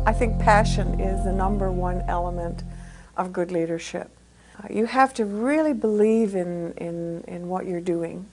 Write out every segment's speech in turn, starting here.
I think passion is the #1 element of good leadership. You have to really believe in what you're doing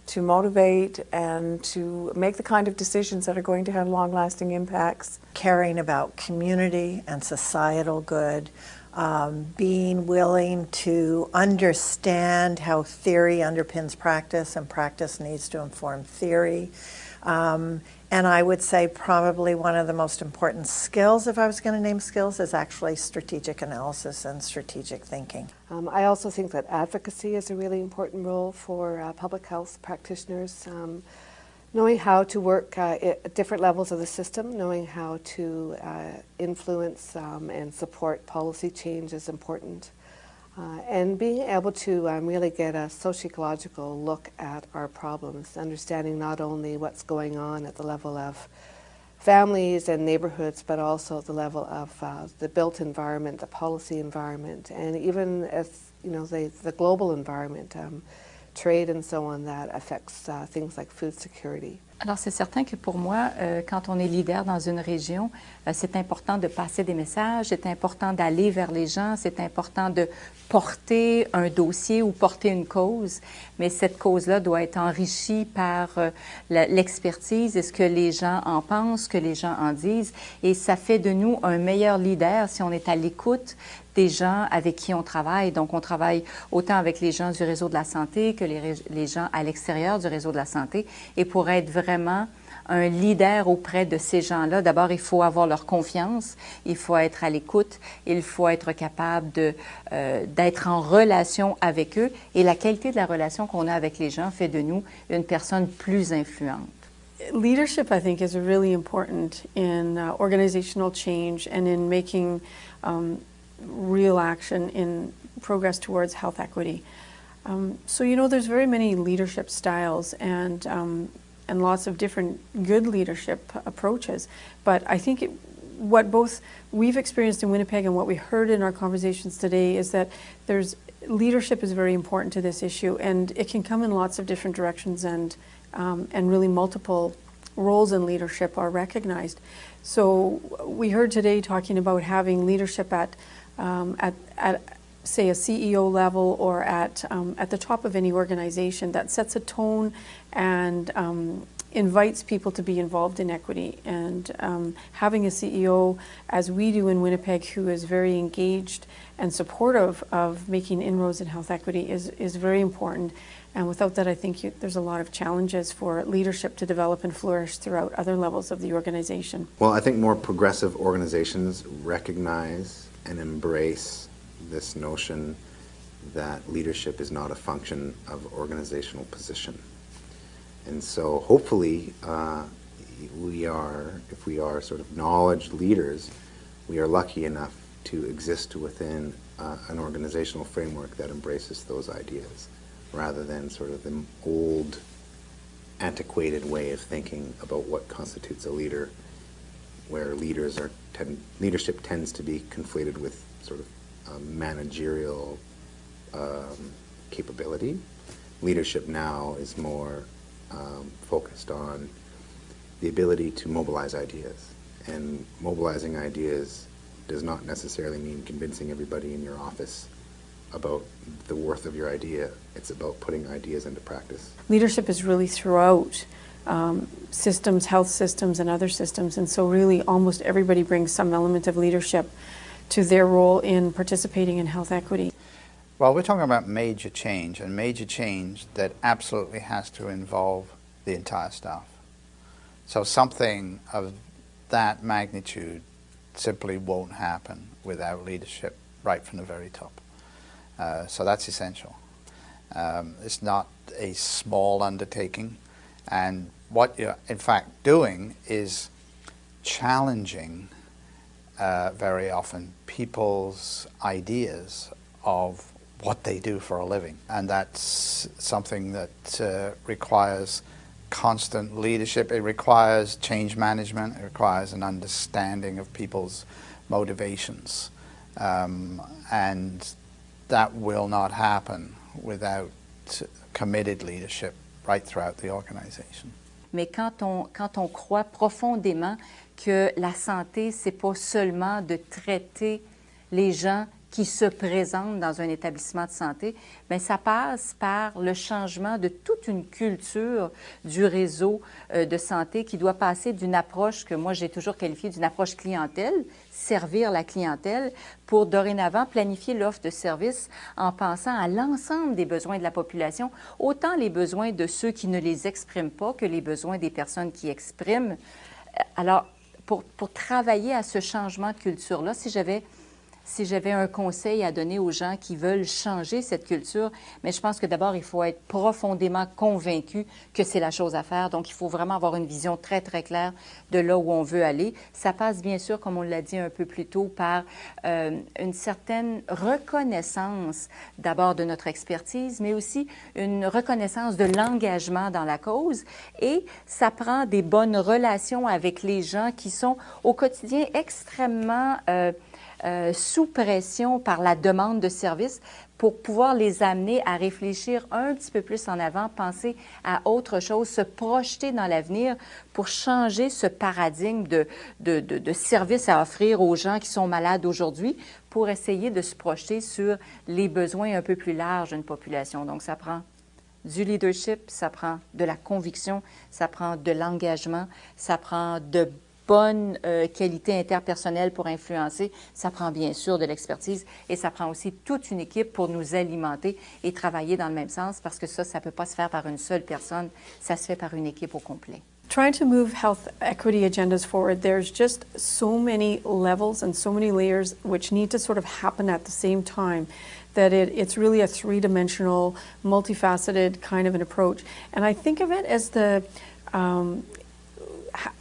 to motivate and to make the kind of decisions that are going to have long-lasting impacts. Caring about community and societal good, being willing to understand how theory underpins practice and practice needs to inform theory. And I would say probably one of the most important skills, if I was going to name skills, is actually strategic analysis and strategic thinking. I also think that advocacy is a really important role for public health practitioners. Knowing how to work at different levels of the system, knowing how to influence and support policy change is important. And being able to really get a sociological look at our problems, understanding not only what's going on at the level of families and neighborhoods, but also at the level of the built environment, the policy environment, and even as the global environment, trade and so on, that affects things like food security. Alors c'est certain que pour moi, quand on est leader dans une région, c'est important de passer des messages, c'est important d'aller vers les gens, c'est important de porter un dossier ou porter une cause, mais cette cause-là doit être enrichie par l'expertise et ce que les gens en pensent, ce que les gens en disent, et ça fait de nous un meilleur leader si on est à l'écoute des gens avec qui on travaille. Donc, on travaille autant avec les gens du réseau de la santé que les gens à l'extérieur du réseau de la santé. Et pour être vraiment un leader auprès de ces gens-là, d'abord, il faut avoir leur confiance, il faut être à l'écoute, il faut être capable d'être en relation avec eux. Et la qualité de la relation qu'on a avec les gens fait de nous une personne plus influente. Leadership, I think, is really important in organizational change and in making real action in progress towards health equity. So there's very many leadership styles and lots of different good leadership approaches. But I think what both we've experienced in Winnipeg and what we heard in our conversations today is that leadership is very important to this issue, and it can come in lots of different directions, and really multiple roles in leadership are recognized. So we heard today talking about having leadership at say a CEO level or at the top of any organization that sets a tone and invites people to be involved in equity. And having a CEO, as we do in Winnipeg, who is very engaged and supportive of making inroads in health equity is very important. And without that, I think there's a lot of challenges for leadership to develop and flourish throughout other levels of the organization. Well, I think more progressive organizations recognize and embrace this notion that leadership is not a function of organizational position. And so hopefully if we are sort of knowledge leaders, we are lucky enough to exist within an organizational framework that embraces those ideas, rather than sort of the old, antiquated way of thinking about what constitutes a leader, where leadership tends to be conflated with sort of managerial capability. Leadership now is more focused on the ability to mobilize ideas. And mobilizing ideas does not necessarily mean convincing everybody in your office about the worth of your idea. It's about putting ideas into practice. Leadership is really throughout systems, health systems, and other systems, and so really almost everybody brings some element of leadership to their role in participating in health equity. Well, we're talking about major change, and major change that absolutely has to involve the entire staff. So something of that magnitude simply won't happen without leadership right from the very top. So that's essential. It's not a small undertaking, and what you're in fact doing is challenging very often people's ideas of what they do for a living, and that's something that requires constant leadership. It requires change management. It requires an understanding of people's motivations, and that will not happen without committed leadership right throughout the organization. mais quand on croit profondément que la santé, c'est pas seulement de traiter les gens qui se présentent dans un établissement de santé, bien, ça passe par le changement de toute une culture du réseau de santé qui doit passer d'une approche que moi j'ai toujours qualifiée d'une approche clientèle, servir la clientèle, pour dorénavant planifier l'offre de services en pensant à l'ensemble des besoins de la population, autant les besoins de ceux qui ne les expriment pas que les besoins des personnes qui expriment. Alors, pour travailler à ce changement de culture-là, si j'avais un conseil à donner aux gens qui veulent changer cette culture, mais je pense que d'abord, il faut être profondément convaincu que c'est la chose à faire. Donc, il faut vraiment avoir une vision très, très claire de là où on veut aller. Ça passe bien sûr, comme on l'a dit un peu plus tôt, par une certaine reconnaissance d'abord de notre expertise, mais aussi une reconnaissance de l'engagement dans la cause. Et ça prend des bonnes relations avec les gens qui sont au quotidien extrêmement sous pression par la demande de services pour pouvoir les amener à réfléchir un petit peu plus en avant, penser à autre chose, se projeter dans l'avenir pour changer ce paradigme de services à offrir aux gens qui sont malades aujourd'hui pour essayer de se projeter sur les besoins un peu plus larges d'une population. Donc, ça prend du leadership, ça prend de la conviction, ça prend de l'engagement, ça prend de bonne qualité interpersonnelle pour influencer. Ça prend bien sûr de l'expertise et ça prend aussi toute une équipe pour nous alimenter et travailler dans le même sens parce que ça ne peut pas se faire par une seule personne, ça se fait par une équipe au complet. Trying to move health equity agendas forward, there's just so many levels and so many layers which need to sort of happen at the same time that it's really a three-dimensional, multifaceted kind of an approach. And I think of it as the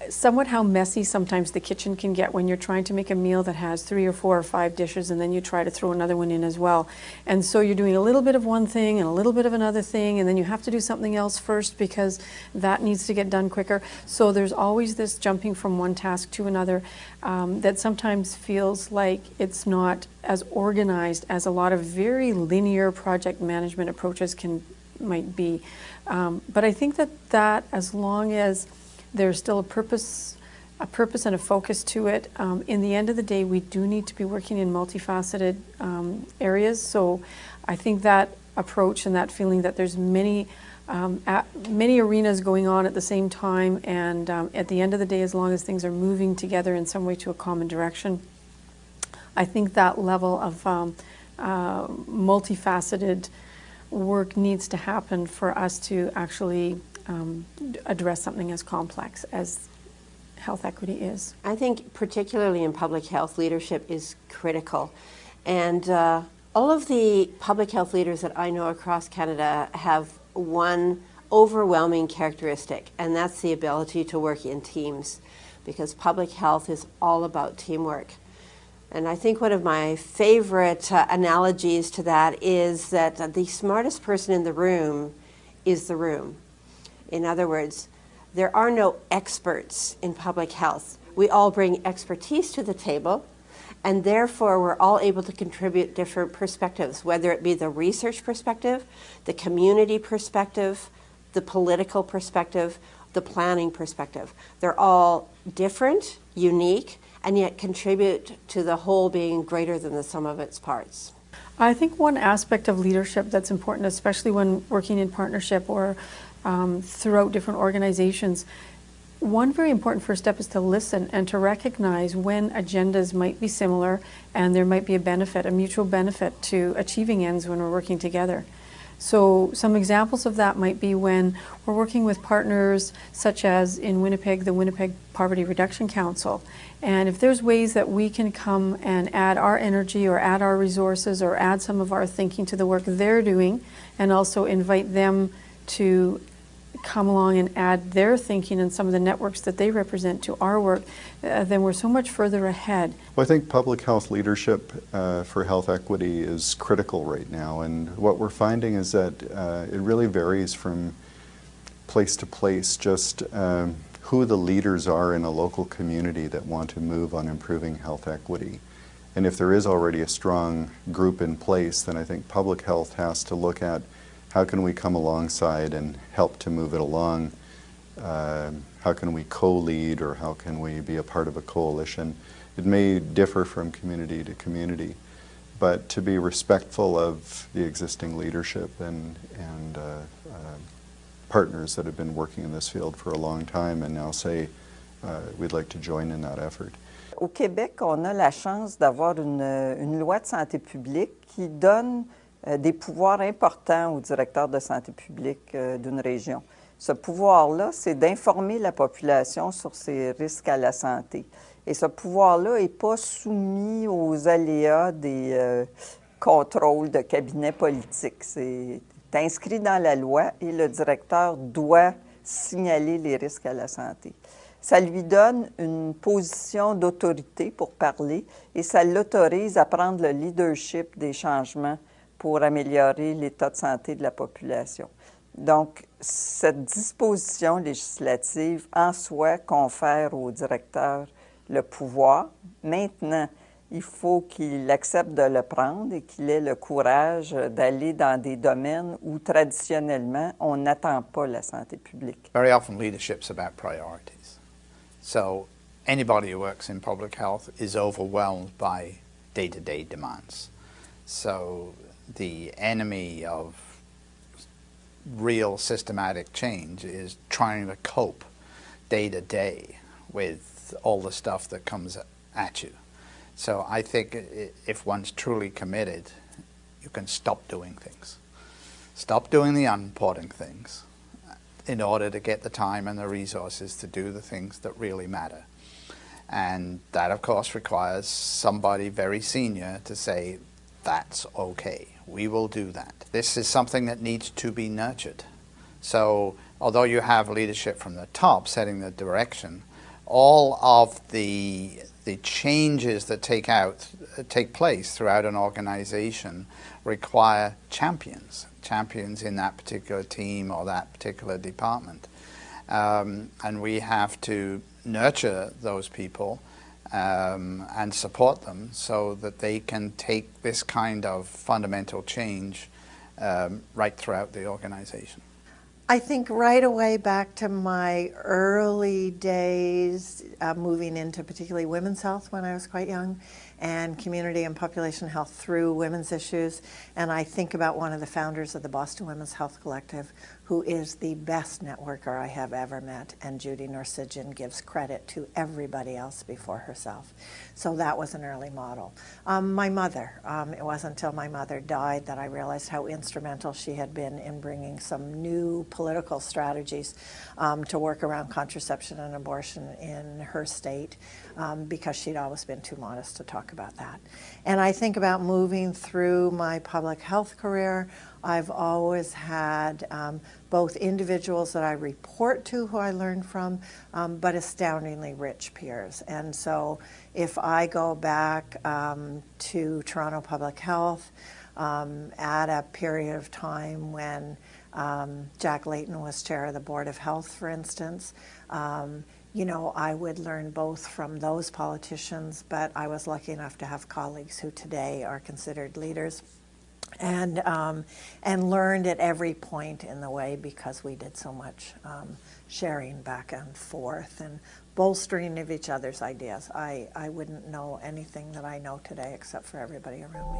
somewhat how messy sometimes the kitchen can get when you're trying to make a meal that has 3 or 4 or 5 dishes and then you try to throw another one in as well. And so you're doing a little bit of one thing and a little bit of another thing and then you have to do something else first because that needs to get done quicker. So there's always this jumping from one task to another that sometimes feels like it's not as organized as a lot of very linear project management approaches might be. But I think that as long as there's still a purpose and a focus to it. In the end of the day, we do need to be working in multifaceted areas. So I think that approach and that feeling that there's many arenas going on at the same time, and at the end of the day, as long as things are moving together in some way to a common direction, I think that level of multifaceted work needs to happen for us to actually address something as complex as health equity is. I think particularly in public health, leadership is critical. And all of the public health leaders that I know across Canada have one overwhelming characteristic, and that's the ability to work in teams, because public health is all about teamwork. And I think one of my favorite analogies to that is that the smartest person in the room is the room. In other words, there are no experts in public health. We all bring expertise to the table, and therefore we're all able to contribute different perspectives, whether it be the research perspective, the community perspective, the political perspective, the planning perspective. They're all different, unique, and yet contribute to the whole being greater than the sum of its parts. I think one aspect of leadership that's important, especially when working in partnership or throughout different organizations, one very important first step is to listen and to recognize when agendas might be similar and there might be a benefit, a mutual benefit to achieving ends when we're working together. So some examples of that might be when we're working with partners such as in Winnipeg, the Winnipeg Poverty Reduction Council. And if there's ways that we can come and add our energy or add our resources or add some of our thinking to the work they're doing and also invite them to come along and add their thinking and some of the networks that they represent to our work, then we're so much further ahead. Well, I think public health leadership for health equity is critical right now, and what we're finding is that it really varies from place to place, just who the leaders are in a local community that want to move on improving health equity. And if there is already a strong group in place, then I think public health has to look at how can we come alongside and help to move it along how can we co-lead, or how can we be a part of a coalition. It may differ from community to community, but to be respectful of the existing leadership and partners that have been working in this field for a long time and now say we'd like to join in that effort. Au Québec, on a la chance d'avoir une loi de santé publique qui donne des pouvoirs importants au directeur de santé publique d'une région. Ce pouvoir-là, c'est d'informer la population sur ses risques à la santé. Et ce pouvoir-là n'est pas soumis aux aléas des contrôles de cabinets politiques. C'est inscrit dans la loi et le directeur doit signaler les risques à la santé. Ça lui donne une position d'autorité pour parler et ça l'autorise à prendre le leadership des changements pour améliorer l'état de santé de la population. Donc, cette disposition législative en soi confère au directeur le pouvoir. Maintenant, il faut qu'il accepte de le prendre et qu'il ait le courage d'aller dans des domaines où traditionnellement on n'attend pas la santé publique. Very often leadership's about priorities. So anybody who works in public health is overwhelmed by day-to-day demands. So the enemy of real systematic change is trying to cope day to day with all the stuff that comes at you. So I think if one's truly committed, you can stop doing things. Stop doing the unimportant things in order to get the time and the resources to do the things that really matter. And that, of course, requires somebody very senior to say, that's okay, we will do that. This is something that needs to be nurtured. So although you have leadership from the top setting the direction, all of the changes that take place throughout an organization require champions in that particular team or that particular department. And we have to nurture those people and support them so that they can take this kind of fundamental change right throughout the organization. I think right away back to my early days, moving into particularly women's health when I was quite young, and community and population health through women's issues. And I think about one of the founders of the Boston Women's Health Collective, who is the best networker I have ever met, and Judy Norsigian gives credit to everybody else before herself. So that was an early model. My mother, it wasn't until my mother died that I realized how instrumental she had been in bringing some new political strategies to work around contraception and abortion in her state, because she'd always been too modest to talk about that. And I think about moving through my public health career. I've always had both individuals that I report to who I learn from, but astoundingly rich peers. And so if I go back to Toronto Public Health at a period of time when Jack Layton was chair of the Board of Health, for instance, you know, I would learn both from those politicians, but I was lucky enough to have colleagues who today are considered leaders, and learned at every point in the way because we did so much sharing back and forth and bolstering of each other's ideas. I wouldn't know anything that I know today except for everybody around me.